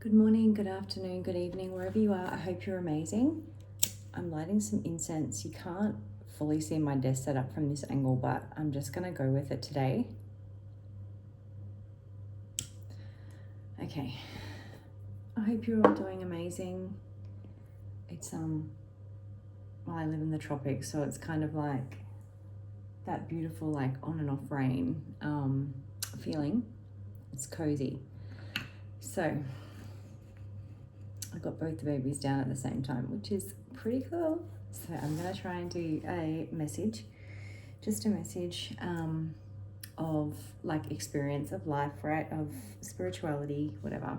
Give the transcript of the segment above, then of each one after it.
Good morning, good afternoon, good evening, wherever you are. I hope you're amazing. I'm lighting some incense. You can't fully see my desk setup from this angle, but I'm just gonna go with it today. Okay. I hope you're all doing amazing. It's well, I live in the tropics, so it's kind of like that beautiful like on and off rain feeling. It's cozy. So I got both the babies down at the same time, which is pretty cool. So I'm gonna try and do a message, just a message of like experience of life, right? Of spirituality, whatever.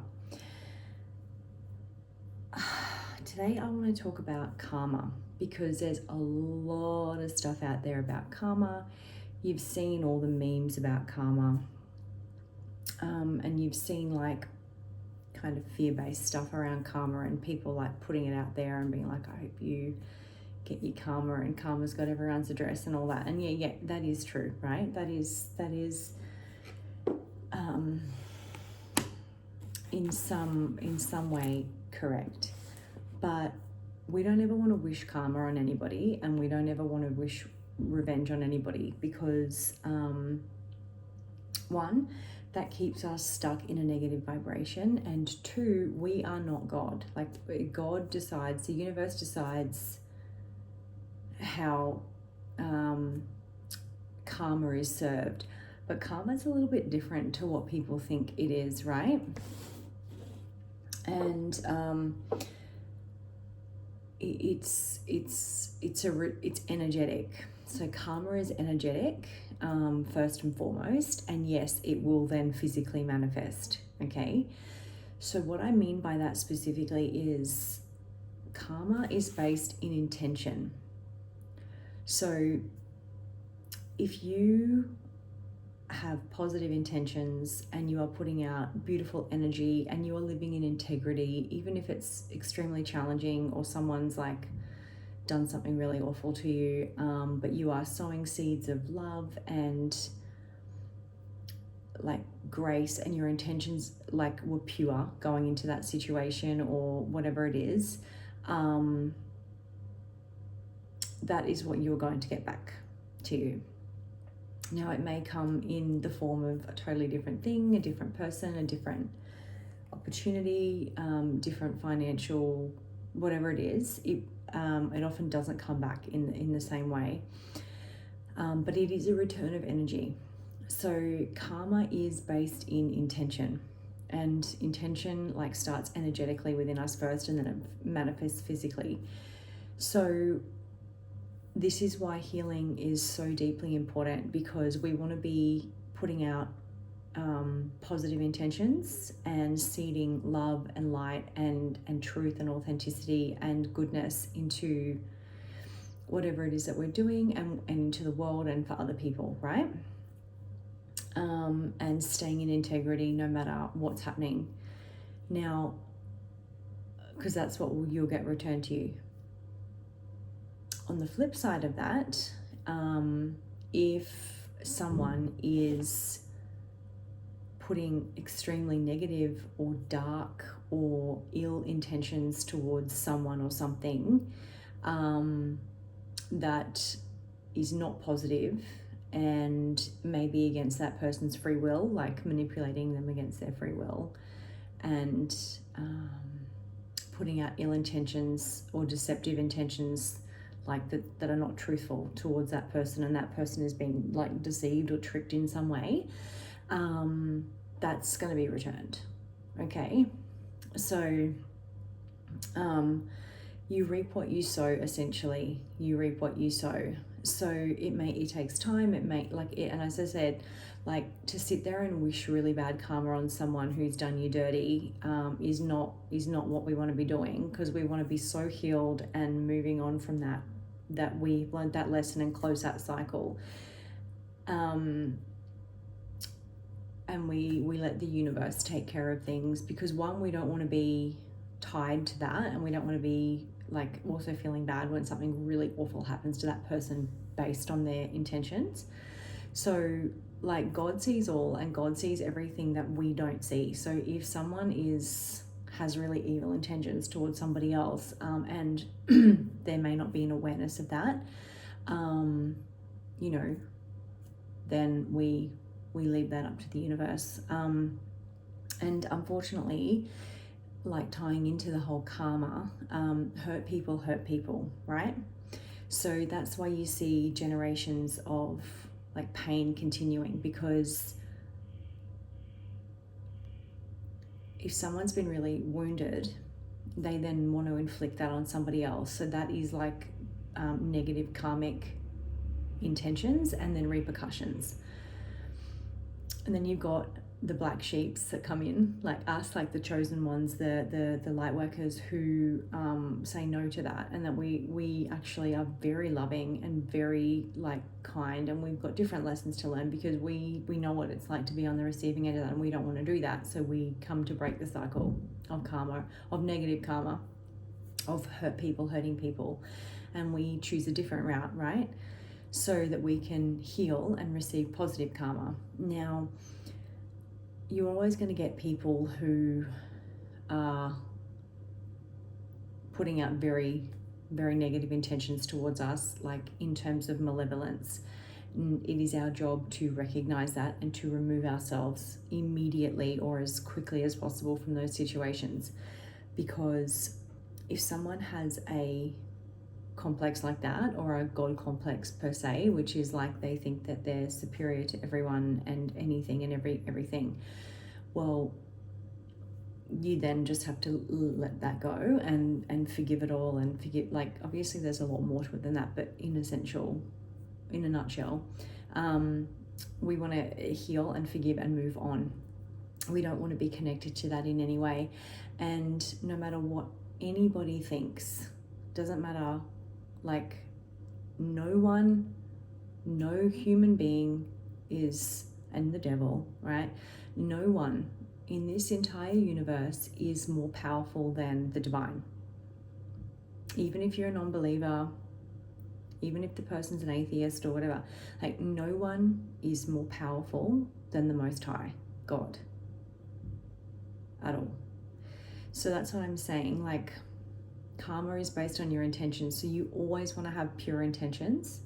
Today I want to talk about karma because there's a lot of stuff out there about karma. You've seen all the memes about karma, and you've seen like kind of fear-based stuff around karma and people like putting it out there and being like, I hope you get your karma, and karma's got everyone's address and all that. And yeah, that is true, right? That is in some way correct. But we don't ever want to wish karma on anybody, and we don't ever want to wish revenge on anybody because one, that keeps us stuck in a negative vibration, and two, we are not God. Like God decides, the universe decides how karma is served, but karma is a little bit different to what people think it is, right? And it's energetic. So karma is energetic, first and foremost, and yes, it will then physically manifest. Okay, so what I mean by that specifically is karma is based in intention. So if you have positive intentions and you are putting out beautiful energy and you are living in integrity, even if it's extremely challenging or someone's like done something really awful to you, but you are sowing seeds of love and like grace, and your intentions like were pure going into that situation or whatever it is, that is what you're going to get back to you. Now, it may come in the form of a totally different thing, a different person, a different opportunity, different financial, whatever it is. It often doesn't come back in the same way, but it is a return of energy. So karma is based in intention, and intention like starts energetically within us first, and then it manifests physically. So this is why healing is so deeply important, because we want to be putting out positive intentions and seeding love and light and truth and authenticity and goodness into whatever it is that we're doing, and into the world and for other people, right? And staying in integrity no matter what's happening. Now, because that's what you'll get returned to you. On the flip side of that, if someone is putting extremely negative or dark or ill intentions towards someone or something that is not positive and maybe against that person's free will, like manipulating them against their free will, and putting out ill intentions or deceptive intentions like that are not truthful towards that person, and that person is being like deceived or tricked in some way, that's going to be returned. Okay, so you reap what you sow. Essentially, you reap what you sow. So it takes time. It may like it, and as I said, like to sit there and wish really bad karma on someone who's done you dirty is not what we want to be doing, because we want to be so healed and moving on from that we learned that lesson and close that cycle. And we let the universe take care of things, because one, we don't want to be tied to that, and we don't want to be like also feeling bad when something really awful happens to that person based on their intentions. So like God sees all, and God sees everything that we don't see. So if someone is has really evil intentions towards somebody else, and there may not be an awareness of that, you know, then we leave that up to the universe. And unfortunately, like tying into the whole karma, hurt people, right? So that's why you see generations of like pain continuing, because if someone's been really wounded, they then want to inflict that on somebody else. So that is like negative karmic intentions and then repercussions. And then you've got the black sheeps that come in, like us, like the chosen ones, the light workers who say no to that, and that we actually are very loving and very like kind, and we've got different lessons to learn because we know what it's like to be on the receiving end of that, and we don't want to do that. So we come to break the cycle of karma, of negative karma, of hurting people, and we choose a different route, right? So that we can heal and receive positive karma. Now, you're always going to get people who are putting out very, very negative intentions towards us, like in terms of malevolence. It is our job to recognize that and to remove ourselves immediately or as quickly as possible from those situations. Because if someone has a complex like that, or a God complex per se, which is like they think that they're superior to everyone and anything and everything, well, you then just have to let that go and forgive it all, and forgive, like, obviously there's a lot more to it than that, but in a nutshell, we want to heal and forgive and move on. We don't want to be connected to that in any way. And no matter what anybody thinks, doesn't matter. Like, no human being is, and the devil, right? No one in this entire universe is more powerful than the divine. Even if you're a non-believer, even if the person's an atheist or whatever, like, no one is more powerful than the Most High, God, at all. So that's what I'm saying, like, karma is based on your intentions, so you always want to have pure intentions.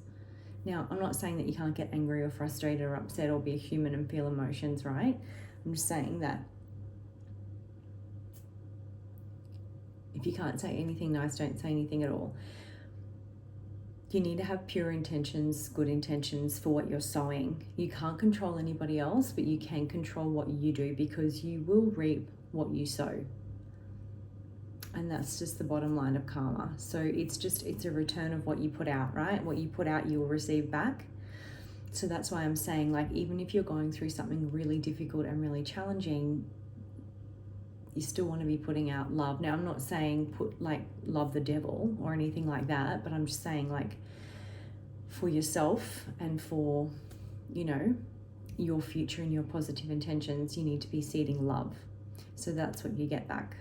Now, I'm not saying that you can't get angry or frustrated or upset or be a human and feel emotions, right? I'm just saying that if you can't say anything nice, don't say anything at all. You need to have pure intentions, good intentions for what you're sowing. You can't control anybody else, but you can control what you do, because you will reap what you sow. And that's just the bottom line of karma. So it's a return of what you put out, right? What you put out, you will receive back. So that's why I'm saying, like, even if you're going through something really difficult and really challenging, you still want to be putting out love. Now, I'm not saying love the devil or anything like that, but I'm just saying, like, for yourself and for, you know, your future and your positive intentions, you need to be seeding love. So that's what you get back.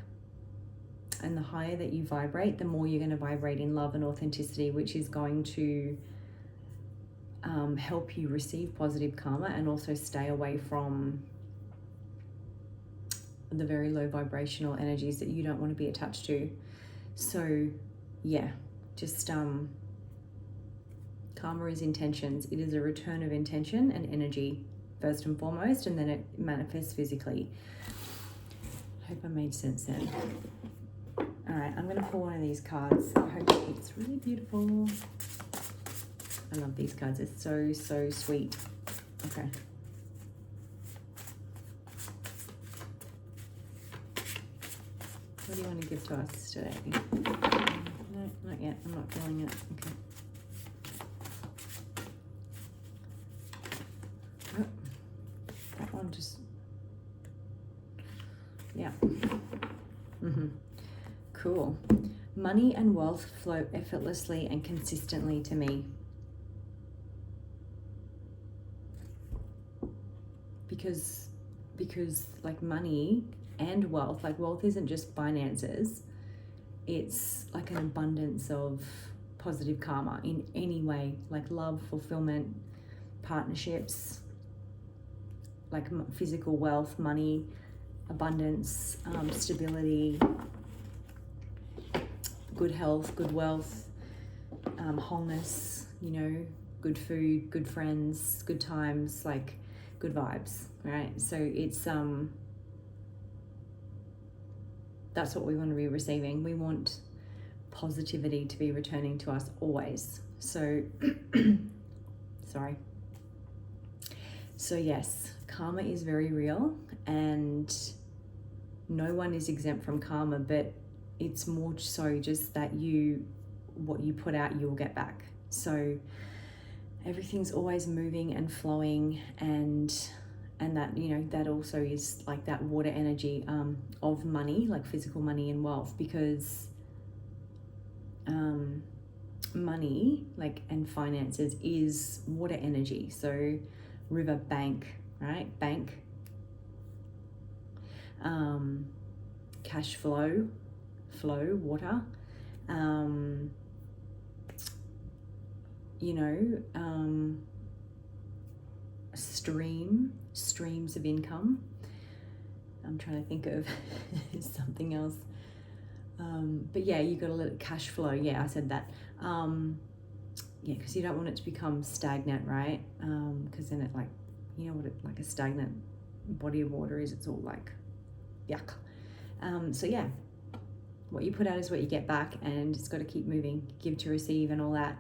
And the higher that you vibrate, the more you're going to vibrate in love and authenticity, which is going to help you receive positive karma and also stay away from the very low vibrational energies that you don't want to be attached to. So yeah, just karma is intentions. It is a return of intention and energy first and foremost, and then it manifests physically. I hope I made sense then. All right, I'm going to pull one of these cards. I hope it's really beautiful. I love these cards. It's so, so sweet. Okay. What do you want to give to us today? No, not yet. I'm not feeling it. Okay. Oh, that one just... Yeah. Cool. Money and wealth flow effortlessly and consistently to me. Because like money and wealth, like wealth isn't just finances. It's like an abundance of positive karma in any way, like love, fulfillment, partnerships, like physical wealth, money, abundance, stability, good health, good wealth, wholeness, you know, good food, good friends, good times, like good vibes, right? So it's that's what we want to be receiving. We want positivity to be returning to us always. So sorry. So yes, karma is very real, and no one is exempt from karma, but it's more so just that what you put out, you'll get back. So everything's always moving and flowing, and that, you know, that also is like that water energy of money, like physical money and wealth, because money, like, and finances is water energy. So river, bank, right? Bank, cash flow, water, you know, streams of income. I'm trying to think of something else. But yeah, you got a little cash flow. Yeah, I said that. Yeah, because you don't want it to become stagnant, right? Because then it, like, you know what like a stagnant body of water is. It's all like yuck. So yeah, what you put out is what you get back, and it's got to keep moving, give to receive and all that.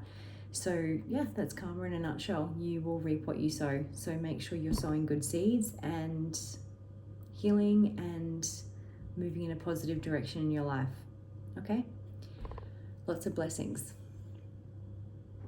So yeah, that's karma in a nutshell. You will reap what you sow. So make sure you're sowing good seeds and healing and moving in a positive direction in your life. Okay? Lots of blessings.